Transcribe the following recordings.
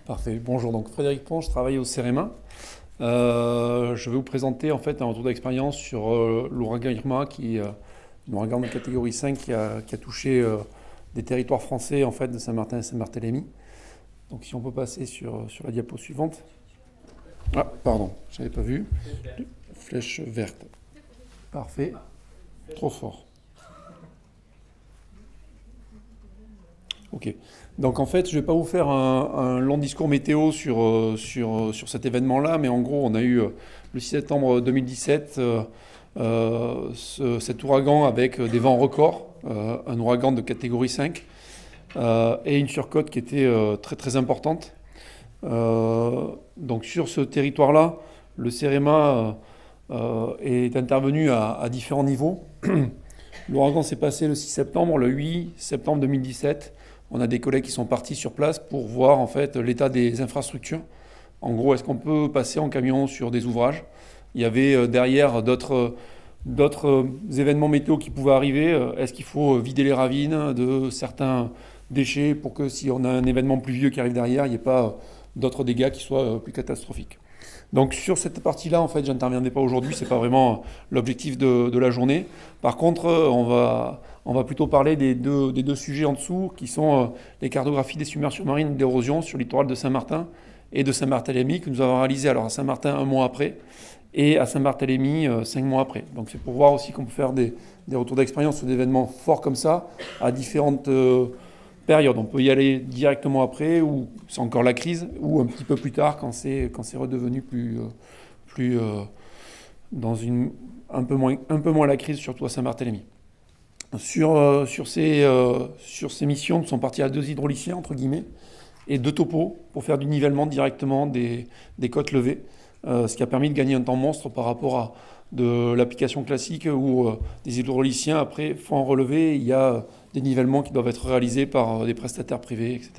Parfait. Bonjour, donc Frédéric Pont, je travaille au CEREMA. Je vais vous présenter en fait un retour d'expérience sur l'ouragan Irma, qui est un ouragan de catégorie 5 qui a touché des territoires français en fait, de Saint-Martin et Saint-Barthélemy. Donc si on peut passer sur la diapo suivante. Ah, pardon, je n'avais pas vu. Flèche verte. Parfait. Trop fort. Ok. Donc en fait, je ne vais pas vous faire un long discours météo sur cet événement-là, mais en gros, on a eu le 6 septembre 2017 cet ouragan avec des vents records, un ouragan de catégorie 5 et une surcote qui était très très importante. Donc sur ce territoire-là, le CEREMA est intervenu à différents niveaux. L'ouragan s'est passé le 6 septembre, le 8 septembre 2017. On a des collègues qui sont partis sur place pour voir en fait l'état des infrastructures. En gros, est-ce qu'on peut passer en camion sur des ouvrages? Il y avait derrière d'autres événements météo qui pouvaient arriver. Est-ce qu'il faut vider les ravines de certains déchets pour que si on a un événement pluvieux qui arrive derrière, il n'y ait pas d'autres dégâts qui soient plus catastrophiques? Donc sur cette partie-là, en fait, je n'interviendrai pas aujourd'hui, ce n'est pas vraiment l'objectif de la journée. Par contre, on va plutôt parler des deux sujets en dessous, qui sont les cartographies des submersions marines et d'érosion sur le littoral de Saint-Martin et de Saint-Barthélemy, que nous avons réalisé alors à Saint-Martin 1 mois après, et à Saint-Barthélemy 5 mois après. Donc c'est pour voir aussi qu'on peut faire des retours d'expérience sur des événements forts comme ça, à différentes période. On peut y aller directement après, ou c'est encore la crise, ou un petit peu plus tard quand c'est redevenu plus dans un peu moins la crise, surtout à Saint-Barthélemy. Sur ces missions, nous sommes partis à 2 hydrauliciens, entre guillemets, et 2 topos pour faire du nivellement directement des côtes levées, ce qui a permis de gagner un temps monstre par rapport à de l'application classique où des hydrauliciens après font un relevé, il y a des nivellements qui doivent être réalisés par des prestataires privés, etc.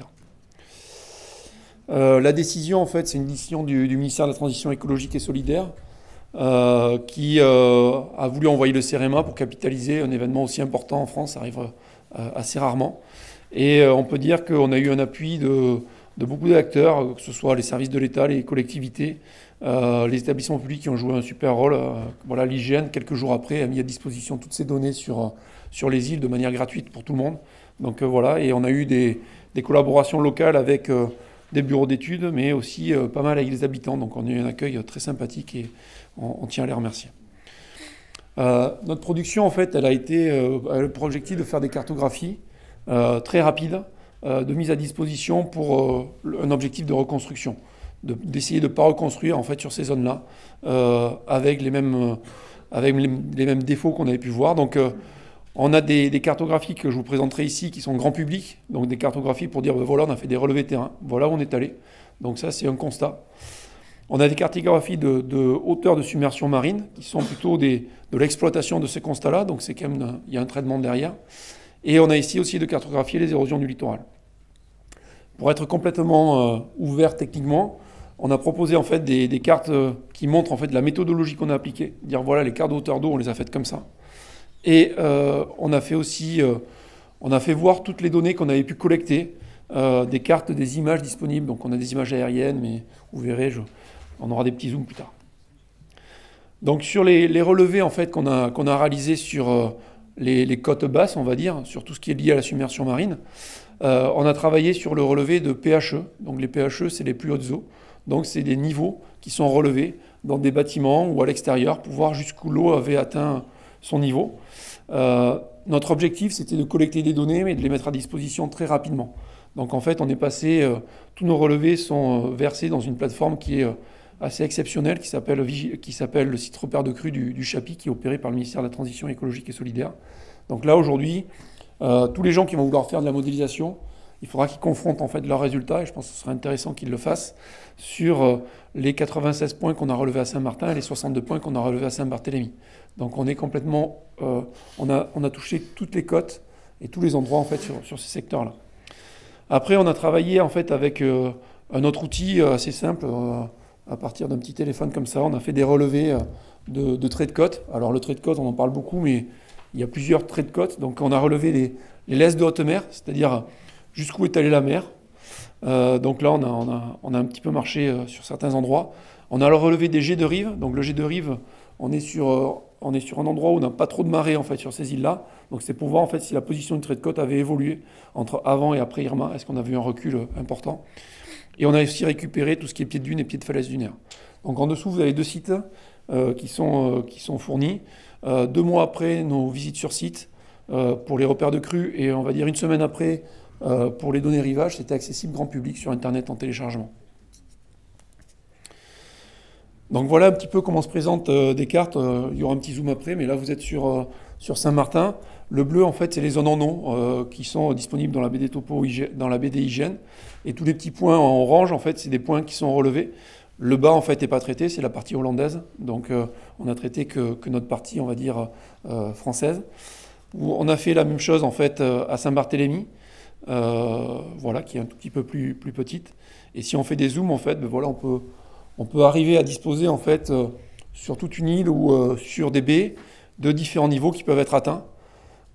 La décision, en fait, c'est une décision du ministère de la Transition écologique et solidaire qui a voulu envoyer le CEREMA pour capitaliser un événement aussi important en France, ça arrive assez rarement. Et on peut dire qu'on a eu un appui de beaucoup d'acteurs, que ce soit les services de l'État, les collectivités, les établissements publics qui ont joué un super rôle. Voilà, l'IGN, quelques jours après, a mis à disposition toutes ces données sur les îles de manière gratuite pour tout le monde. Donc voilà, et on a eu des collaborations locales avec des bureaux d'études, mais aussi pas mal avec les habitants. Donc on a eu un accueil très sympathique et on tient à les remercier. Notre production, en fait, elle a pour objectif de faire des cartographies très rapides, de mise à disposition pour un objectif de reconstruction, d'essayer de ne pas reconstruire en fait sur ces zones-là avec les mêmes défauts qu'on avait pu voir. Donc on a des cartographies que je vous présenterai ici qui sont grand public, donc des cartographies pour dire ben voilà, on a fait des relevés terrain, voilà où on est allé. Donc ça, c'est un constat. On a des cartographies de hauteur de submersion marine qui sont plutôt de l'exploitation de ces constats-là, donc c'est quand même il y a un traitement derrière. Et on a ici aussi de cartographier les érosions du littoral. Pour être complètement ouvert techniquement, on a proposé en fait des cartes qui montrent en fait la méthodologie qu'on a appliquée. Dire voilà, les cartes de hauteur d'eau, on les a faites comme ça. Et on a fait aussi, on a fait voir toutes les données qu'on avait pu collecter, des cartes, des images disponibles. Donc on a des images aériennes, mais vous verrez, on aura des petits zooms plus tard. Donc sur les relevés en fait qu'on a réalisés sur les côtes basses, on va dire, sur tout ce qui est lié à la submersion marine, on a travaillé sur le relevé de PHE. Donc les PHE, c'est les plus hautes eaux. Donc c'est des niveaux qui sont relevés dans des bâtiments ou à l'extérieur pour voir jusqu'où l'eau avait atteint son niveau. Notre objectif, c'était de collecter des données, mais de les mettre à disposition très rapidement. Donc en fait, on est passé, tous nos relevés sont versés dans une plateforme qui est assez exceptionnelle, qui s'appelle le site repère de crue du Chapi, qui est opéré par le ministère de la Transition écologique et solidaire. Donc là, aujourd'hui, tous les gens qui vont vouloir faire de la modélisation, il faudra qu'ils confrontent en fait leurs résultats, et je pense que ce serait intéressant qu'ils le fassent, sur les 96 points qu'on a relevés à Saint-Martin et les 62 points qu'on a relevés à Saint-Barthélemy. Donc on est complètement, on a touché toutes les côtes et tous les endroits en fait sur ces secteurs-là. Après, on a travaillé en fait avec un autre outil assez simple, à partir d'un petit téléphone comme ça. On a fait des relevés de traits de côte. Alors le trait de côte, on en parle beaucoup, mais il y a plusieurs traits de côte. Donc on a relevé les laisses de haute mer, c'est-à-dire jusqu'où est allée la mer, Donc là, on a un petit peu marché sur certains endroits. On a alors relevé des jets de rive. Donc le jet de rive, on est sur un endroit où on n'a pas trop de marée en fait sur ces îles-là. Donc c'est pour voir en fait si la position du trait de côte avait évolué entre avant et après Irma. Est-ce qu'on a vu un recul important? Et on a aussi récupéré tout ce qui est pied de dune et pied de falaise dunaire. Donc en dessous, vous avez deux sites qui sont fournis. 2 mois après nos visites sur site pour les repères de crues et on va dire une semaine après pour les données rivage, c'était accessible grand public sur Internet en téléchargement. Donc voilà un petit peu comment se présentent des cartes. Il y aura un petit zoom après, mais là vous êtes sur Saint-Martin. Le bleu, en fait, c'est les zones en eau qui sont disponibles dans la BD Topo, dans la BD Hygiène. Et tous les petits points en orange, en fait, c'est des points qui sont relevés. Le bas, en fait, n'est pas traité, c'est la partie hollandaise. Donc on a traité que notre partie, on va dire, française. On a fait la même chose, en fait, à Saint-Barthélemy. Voilà, qui est un tout petit peu plus petite. Et si on fait des zooms, en fait, ben voilà, on peut arriver à disposer en fait sur toute une île ou sur des baies de différents niveaux qui peuvent être atteints.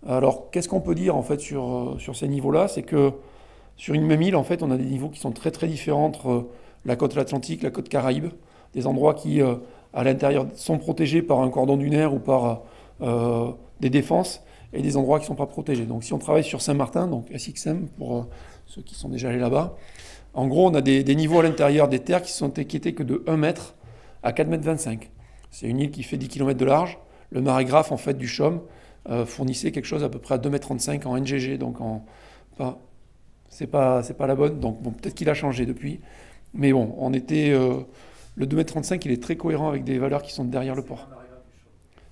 Alors qu'est-ce qu'on peut dire en fait sur ces niveaux-là? C'est que sur une même île, en fait, on a des niveaux qui sont très très différents entre la côte atlantique, la côte Caraïbe, des endroits qui à l'intérieur sont protégés par un cordon dunaire ou par des défenses, et des endroits qui ne sont pas protégés. Donc si on travaille sur Saint-Martin, donc SXM pour ceux qui sont déjà allés là-bas, en gros on a des niveaux à l'intérieur des terres qui étaient que de 1 mètre à 4,25 m. C'est une île qui fait 10 km de large. Le marégraphe en fait du CHOM fournissait quelque chose à peu près à 2,35 m en NGG, donc c'est pas la bonne, donc bon, peut-être qu'il a changé depuis. Mais bon, le 2,35 m il est très cohérent avec des valeurs qui sont derrière le port.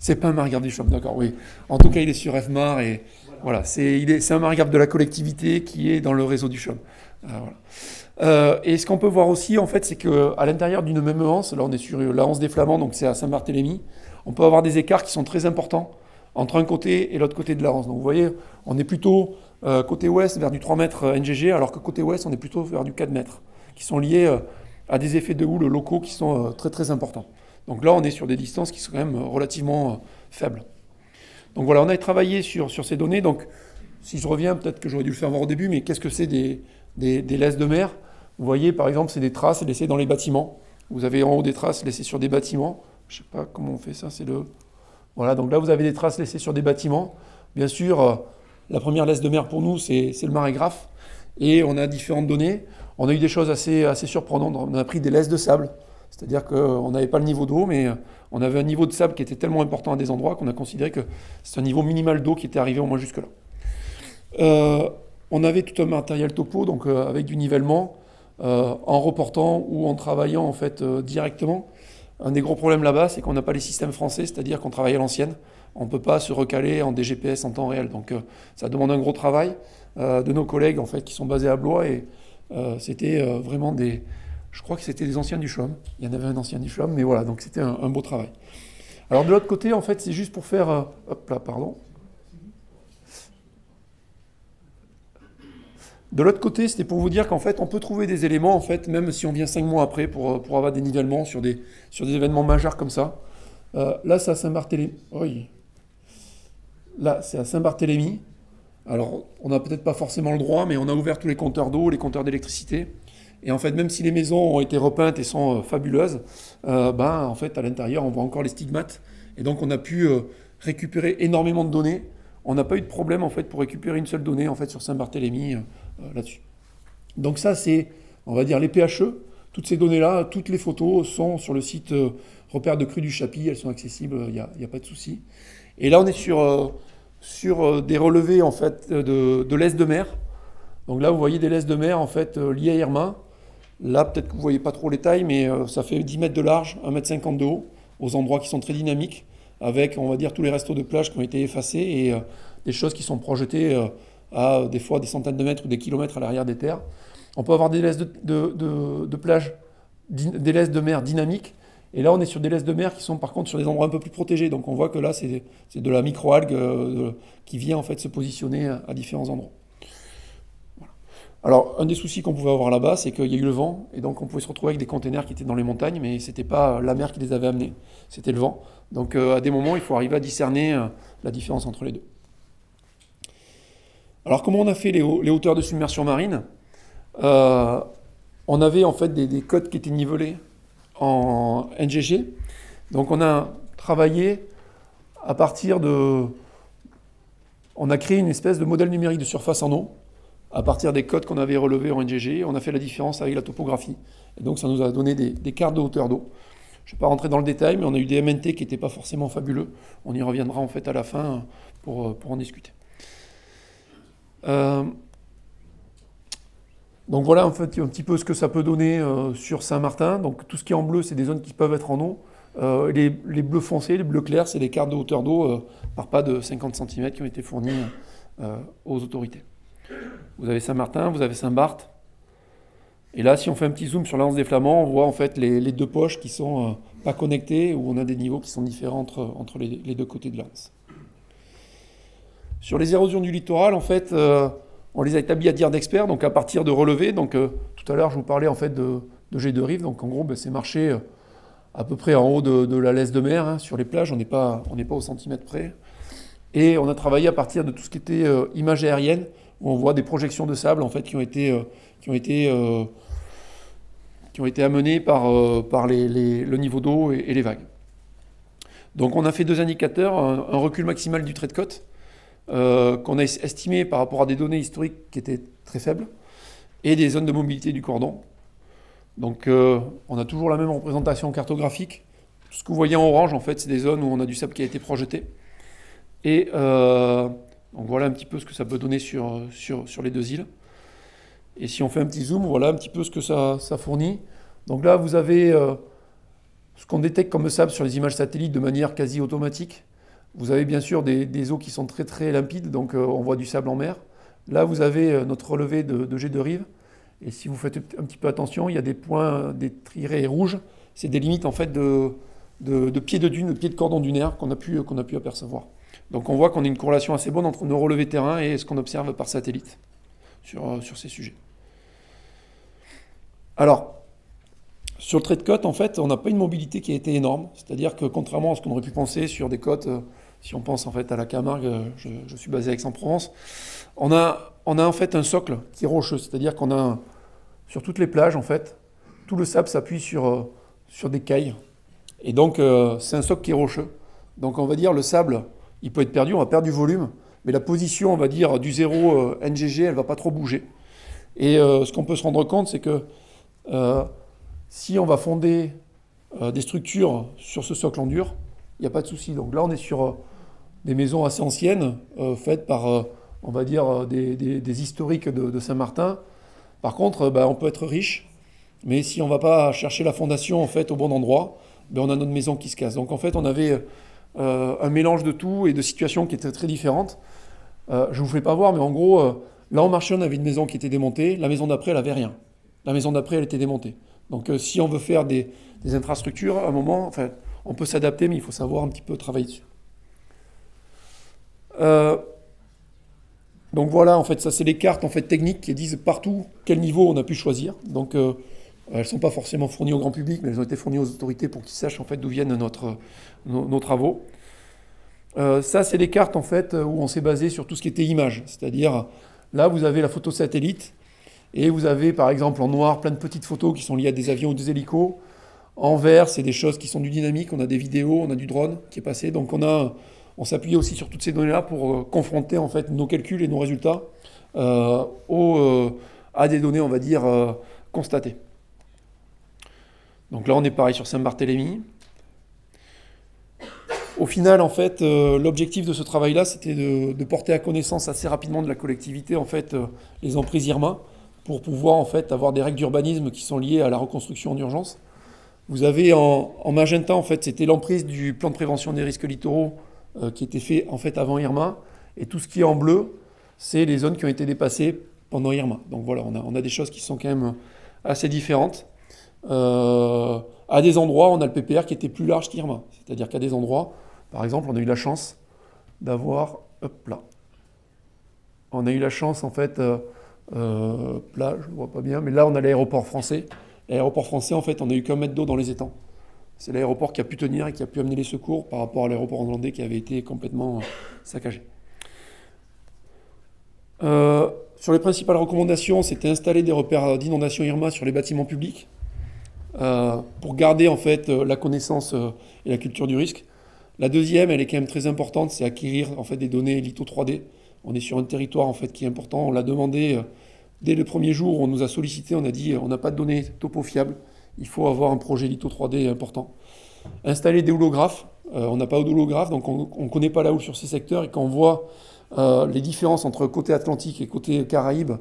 C'est pas un marégraphe du CHOM, d'accord, oui. En tout cas, il est sur FMAR et voilà, c'est un marégraphe de la collectivité qui est dans le réseau du CHOM. Voilà. Et ce qu'on peut voir aussi, en fait, c'est qu'à l'intérieur d'une même anse, là on est sur la anse des Flamands, donc c'est à Saint-Barthélemy, on peut avoir des écarts qui sont très importants entre un côté et l'autre côté de la anse. Donc vous voyez, on est plutôt côté ouest vers du 3 mètres NGG, alors que côté ouest, on est plutôt vers du 4 mètres, qui sont liés à des effets de houle locaux qui sont très très importants. Donc là, on est sur des distances qui sont quand même relativement faibles. Donc voilà, on a travaillé sur ces données. Donc si je reviens, peut-être que j'aurais dû le faire voir au début, mais qu'est-ce que c'est des laisses de mer? Vous voyez, par exemple, c'est des traces laissées dans les bâtiments. Vous avez en haut des traces laissées sur des bâtiments. Je ne sais pas comment on fait ça, Voilà, donc là, vous avez des traces laissées sur des bâtiments. Bien sûr, la première laisse de mer pour nous, c'est le marégraphe. Et on a différentes données. On a eu des choses assez surprenantes. On a pris des laisses de sable. C'est-à-dire qu'on n'avait pas le niveau d'eau, mais on avait un niveau de sable qui était tellement important à des endroits qu'on a considéré que c'est un niveau minimal d'eau qui était arrivé au moins jusque-là. On avait tout un matériel topo, donc avec du nivellement, en reportant ou en travaillant en fait directement. Un des gros problèmes là-bas, c'est qu'on n'a pas les systèmes français, c'est-à-dire qu'on travaille à l'ancienne. On ne peut pas se recaler en des GPS en temps réel. Donc ça demande un gros travail de nos collègues en fait, qui sont basés à Blois. Et c'était vraiment je crois que c'était des anciens du CHOM. Il y en avait un ancien du CHOM, mais voilà, donc c'était un beau travail. Alors de l'autre côté, en fait, c'est juste pour faire... hop là, pardon. De l'autre côté, c'était pour vous dire qu'en fait, on peut trouver des éléments, en fait, même si on vient 5 mois après, pour avoir des nivellements sur des événements majeurs comme ça. Là, c'est à Saint-Barthélemy. Oui. Là, c'est à Saint-Barthélemy. Alors, on n'a peut-être pas forcément le droit, mais on a ouvert tous les compteurs d'eau, les compteurs d'électricité. Et en fait, même si les maisons ont été repeintes et sont fabuleuses, en fait, à l'intérieur, on voit encore les stigmates. Et donc, on a pu récupérer énormément de données. On n'a pas eu de problème, en fait, pour récupérer une seule donnée, en fait, sur Saint-Barthélemy, là-dessus. Donc ça, c'est, on va dire, les PHE. Toutes ces données-là, toutes les photos sont sur le site Repère de Crues du Chappy. Elles sont accessibles, il n'y a pas de souci. Et là, on est sur des relevés, en fait, de laisses de mer. Donc là, vous voyez des laisses de mer, en fait, liées à Irma. Là, peut-être que vous ne voyez pas trop les tailles, mais ça fait 10 mètres de large, 1,50 m de haut, aux endroits qui sont très dynamiques, avec, on va dire, tous les restos de plage qui ont été effacés et des choses qui sont projetées à des fois des centaines de mètres ou des kilomètres à l'arrière des terres. On peut avoir des laisses de plage, des laisses de mer dynamiques, et là, on est sur des laisses de mer qui sont par contre sur des endroits un peu plus protégés. Donc on voit que là, c'est de la microalgue qui vient en fait se positionner à différents endroits. Alors, un des soucis qu'on pouvait avoir là-bas, c'est qu'il y a eu le vent, et donc on pouvait se retrouver avec des containers qui étaient dans les montagnes, mais ce n'était pas la mer qui les avait amenés, c'était le vent. Donc à des moments, il faut arriver à discerner la différence entre les deux. Alors comment on a fait les hauteurs de submersion marine? Euh, on avait en fait des codes qui étaient nivelés en NGG. Donc on a travaillé à partir de... On a créé une espèce de modèle numérique de surface en eau à partir des codes qu'on avait relevés en NGG. On a fait la différence avec la topographie. Et donc ça nous a donné des cartes de hauteur d'eau. Je ne vais pas rentrer dans le détail, mais on a eu des MNT qui n'étaient pas forcément fabuleux. On y reviendra en fait à la fin pour en discuter. Donc voilà en fait un petit peu ce que ça peut donner sur Saint-Martin. Donc tout ce qui est en bleu, c'est des zones qui peuvent être en eau. Les bleus foncés, les bleus clairs, c'est les cartes de hauteur d'eau par pas de 50 cm qui ont été fournies aux autorités. Vous avez Saint-Martin, vous avez Saint-Barth. Et là, si on fait un petit zoom sur l'Anse des Flamands, on voit en fait les deux poches qui sont pas connectées, où on a des niveaux qui sont différents entre les deux côtés de l'Anse. Sur les érosions du littoral, en fait, on les a établis à dire d'experts, donc à partir de relevés. Donc tout à l'heure, je vous parlais en fait de jet de rive. Donc en gros, c'est marché à peu près en haut de la laisse de mer, hein, sur les plages. On n'est pas au centimètre près. Et on a travaillé à partir de tout ce qui était images aériennes, où on voit des projections de sable en fait qui ont été amenées par le niveau d'eau et les vagues. Donc on a fait deux indicateurs, un recul maximal du trait de côte, qu'on a estimé par rapport à des données historiques qui étaient très faibles, et des zones de mobilité du cordon. Donc on a toujours la même représentation cartographique. Tout ce que vous voyez en orange, en fait, c'est des zones où on a du sable qui a été projeté. Et donc voilà un petit peu ce que ça peut donner sur les deux îles. Et si on fait un petit zoom, voilà un petit peu ce que ça fournit. Donc là, vous avez ce qu'on détecte comme sable sur les images satellites de manière quasi automatique. Vous avez bien sûr des eaux qui sont très très limpides, donc on voit du sable en mer. Là, vous avez notre relevé de jet de rive. Et si vous faites un petit peu attention, il y a des points, des tirets rouges. C'est des limites en fait de pieds de dune, de pieds de cordon dunaire qu'on a pu apercevoir. Donc on voit qu'on a une corrélation assez bonne entre nos relevés terrain et ce qu'on observe par satellite sur ces sujets. Alors, sur le trait de côte, en fait, on n'a pas une mobilité qui a été énorme. C'est-à-dire que contrairement à ce qu'on aurait pu penser sur des côtes, si on pense en fait à la Camargue, je suis basé à Aix-en-Provence, on a en fait un socle qui est rocheux. C'est-à-dire qu'on a sur toutes les plages, en fait, tout le sable s'appuie sur des cailles. Et donc, c'est un socle qui est rocheux. Donc, on va dire le sable, il peut être perdu, on va perdre du volume, mais la position, on va dire, du zéro NGG, elle ne va pas trop bouger. Et ce qu'on peut se rendre compte, c'est que si on va fonder des structures sur ce socle en dur, il n'y a pas de souci. Donc là, on est sur des maisons assez anciennes, faites par, on va dire, des historiques de Saint-Martin. Par contre, on peut être riche, mais si on ne va pas chercher la fondation en fait, au bon endroit, on a notre maison qui se casse. Donc en fait, on avait un mélange de tout et de situations qui étaient très différentes. Je ne vous fais pas voir, mais en gros, là, en marché, on avait une maison qui était démontée. La maison d'après, elle n'avait rien. La maison d'après, elle était démontée. Donc si on veut faire des infrastructures, à un moment, enfin, on peut s'adapter, mais il faut savoir un petit peu travailler dessus. Donc voilà, en fait, ça c'est les cartes en fait, techniques qui disent partout quel niveau on a pu choisir. Donc elles ne sont pas forcément fournies au grand public, mais elles ont été fournies aux autorités pour qu'ils sachent en fait, d'où viennent nos travaux. Ça c'est les cartes en fait, où on s'est basé sur tout ce qui était images. C'est-à-dire, là vous avez la photo satellite, et vous avez par exemple en noir plein de petites photos qui sont liées à des avions ou des hélicos. En vert, c'est des choses qui sont du dynamique, on a des vidéos, on a du drone qui est passé. Donc on s'appuie aussi sur toutes ces données-là pour confronter en fait nos calculs et nos résultats à des données, on va dire, constatées. Donc là, on est pareil sur Saint-Barthélemy. Au final, en fait, l'objectif de ce travail-là, c'était de porter à connaissance assez rapidement de la collectivité, en fait, les emprises IRMA, pour pouvoir en fait avoir des règles d'urbanisme qui sont liées à la reconstruction en urgence. Vous avez en magenta, en fait, c'était l'emprise du plan de prévention des risques littoraux qui était fait en fait avant Irma, et tout ce qui est en bleu, c'est les zones qui ont été dépassées pendant Irma. Donc voilà, on a des choses qui sont quand même assez différentes. À des endroits, on a le PPR qui était plus large qu'Irma. C'est-à-dire qu'à des endroits, par exemple, on a eu la chance d'avoir, hop là, on a eu la chance en fait, là, je ne vois pas bien, mais là on a l'aéroport français. L'aéroport français, en fait, on a eu qu'un mètre d'eau dans les étangs. C'est l'aéroport qui a pu tenir et qui a pu amener les secours par rapport à l'aéroport hollandais qui avait été complètement saccagé. sur les principales recommandations, c'était installer des repères d'inondation Irma sur les bâtiments publics pour garder en fait la connaissance et la culture du risque. La deuxième, elle est quand même très importante, c'est acquérir en fait des données litho 3D. On est sur un territoire en fait qui est important. On l'a demandé dès le premier jour. On nous a sollicité, on a dit on n'a pas de données topo fiables. Il faut avoir un projet litho 3D important. Installer des houlographes. On n'a pas d'holographe, donc on ne connaît pas la houle sur ces secteurs. Et quand on voit les différences entre côté Atlantique et côté Caraïbes,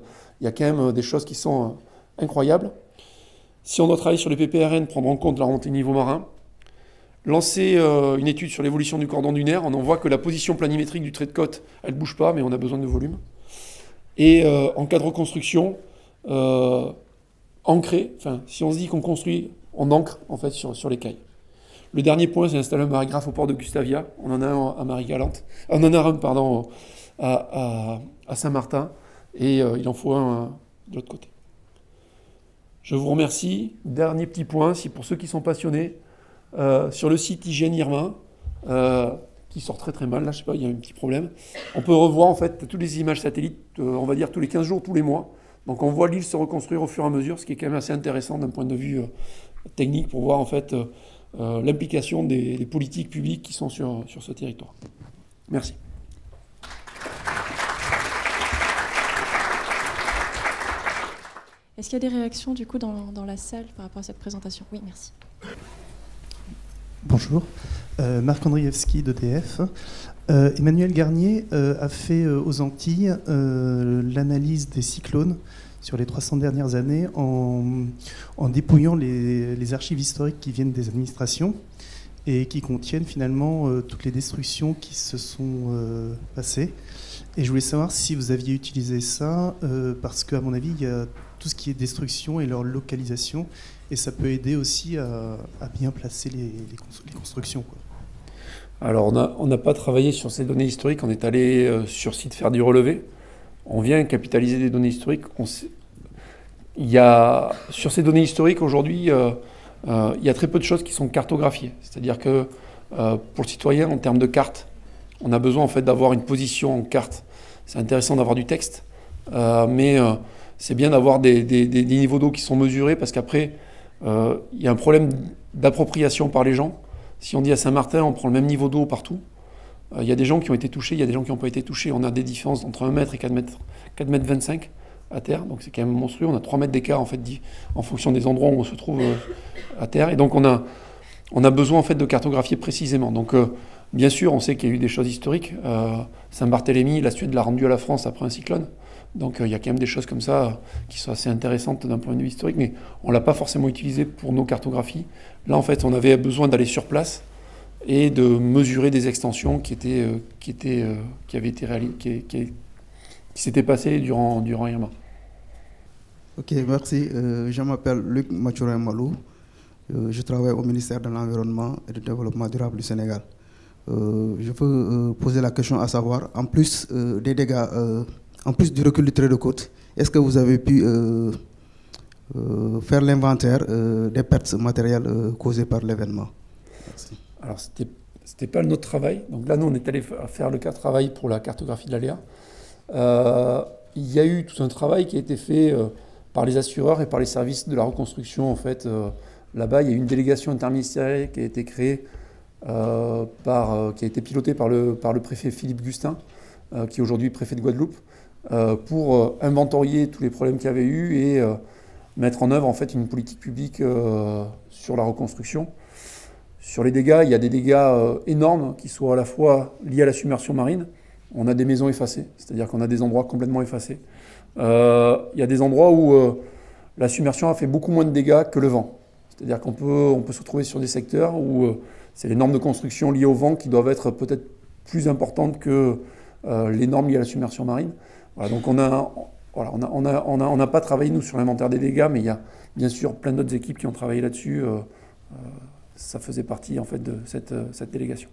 il y a quand même des choses qui sont incroyables. Si on doit travailler sur les PPRN, prendre en compte la remontée du niveau marin, lancer une étude sur l'évolution du cordon dunaire, on en voit que la position planimétrique du trait de côte, elle ne bouge pas, mais on a besoin de volume. Et en cas de reconstruction, ancrer, enfin, si on se dit qu'on construit, on ancre en fait sur les cailles. Le dernier point, c'est installer un marégraphe au port de Gustavia. On en a un à Marie-Galante. On en a un, pardon, à Saint-Martin. Et il en faut un de l'autre côté. Je vous remercie. Dernier petit point, si pour ceux qui sont passionnés, sur le site Hygiène Irma, qui sort très très mal, là je sais pas, il y a un petit problème, on peut revoir en fait toutes les images satellites, on va dire tous les 15 jours, tous les mois. Donc on voit l'île se reconstruire au fur et à mesure, ce qui est quand même assez intéressant d'un point de vue technique pour voir en fait l'implication des politiques publiques qui sont sur ce territoire. Merci. Est-ce qu'il y a des réactions du coup dans la salle par rapport à cette présentation? Oui, merci. Bonjour, Marc Andrievski d'EDF. Emmanuel Garnier a fait aux Antilles l'analyse des cyclones sur les 300 dernières années en dépouillant les archives historiques qui viennent des administrations et qui contiennent finalement toutes les destructions qui se sont passées. Et je voulais savoir si vous aviez utilisé ça, parce qu'à mon avis, il y a tout ce qui est destruction et leur localisation, et ça peut aider aussi à bien placer les constructions, quoi. Alors, on n'a pas travaillé sur ces données historiques, on est allé sur site faire du relevé. On vient capitaliser des données historiques. Sur ces données historiques, aujourd'hui, il y a très peu de choses qui sont cartographiées. C'est-à-dire que pour le citoyen, en termes de carte, on a besoin en fait d'avoir une position en carte. C'est intéressant d'avoir du texte, mais c'est bien d'avoir des niveaux d'eau qui sont mesurés, parce qu'après, il y a un problème d'appropriation par les gens. Si on dit à Saint-Martin, on prend le même niveau d'eau partout, il y a des gens qui ont été touchés, il y a des gens qui n'ont pas été touchés. On a des différences entre 1 mètre et 4 mètres 25 à terre, donc c'est quand même monstrueux. On a 3 mètres d'écart en fait, en fonction des endroits où on se trouve à terre. Et donc on a besoin en fait de cartographier précisément. Donc bien sûr, on sait qu'il y a eu des choses historiques. Saint-Barthélemy, la Suède l'a rendu à la France après un cyclone. Donc il y a quand même des choses comme ça qui sont assez intéressantes d'un point de vue historique, mais on ne l'a pas forcément utilisé pour nos cartographies. Là, en fait, on avait besoin d'aller sur place et de mesurer des extensions qui avaient été réalisées, qui s'étaient passées durant Irma. Ok, merci. Je m'appelle Luc Mathurin-Malou. Je travaille au ministère de l'Environnement et du Développement durable du Sénégal. Je veux poser la question à savoir, en plus des dégâts, en plus du recul du trait de côte, est-ce que vous avez pu faire l'inventaire des pertes matérielles causées par l'événement? Merci. Alors, c'était pas notre travail. Donc là, nous, on est allé faire le travail pour la cartographie de l'aléa. Il y a eu tout un travail qui a été fait par les assureurs et par les services de la reconstruction. En fait, là-bas, il y a eu une délégation interministérielle qui a été créée, qui a été pilotée par le préfet Philippe Gustin, qui est aujourd'hui préfet de Guadeloupe, pour inventorier tous les problèmes qu'il y avait eu et mettre en œuvre en fait une politique publique sur la reconstruction. Sur les dégâts, il y a des dégâts énormes qui sont à la fois liés à la submersion marine. On a des maisons effacées, c'est-à-dire qu'on a des endroits complètement effacés. Il y a des endroits où la submersion a fait beaucoup moins de dégâts que le vent. C'est-à-dire qu'on peut se retrouver sur des secteurs où c'est les normes de construction liées au vent qui doivent être peut-être plus importantes que les normes liées à la submersion marine. Voilà, donc on n'a pas travaillé nous sur l'inventaire des dégâts, mais il y a bien sûr plein d'autres équipes qui ont travaillé là-dessus. Ça faisait partie en fait de cette délégation.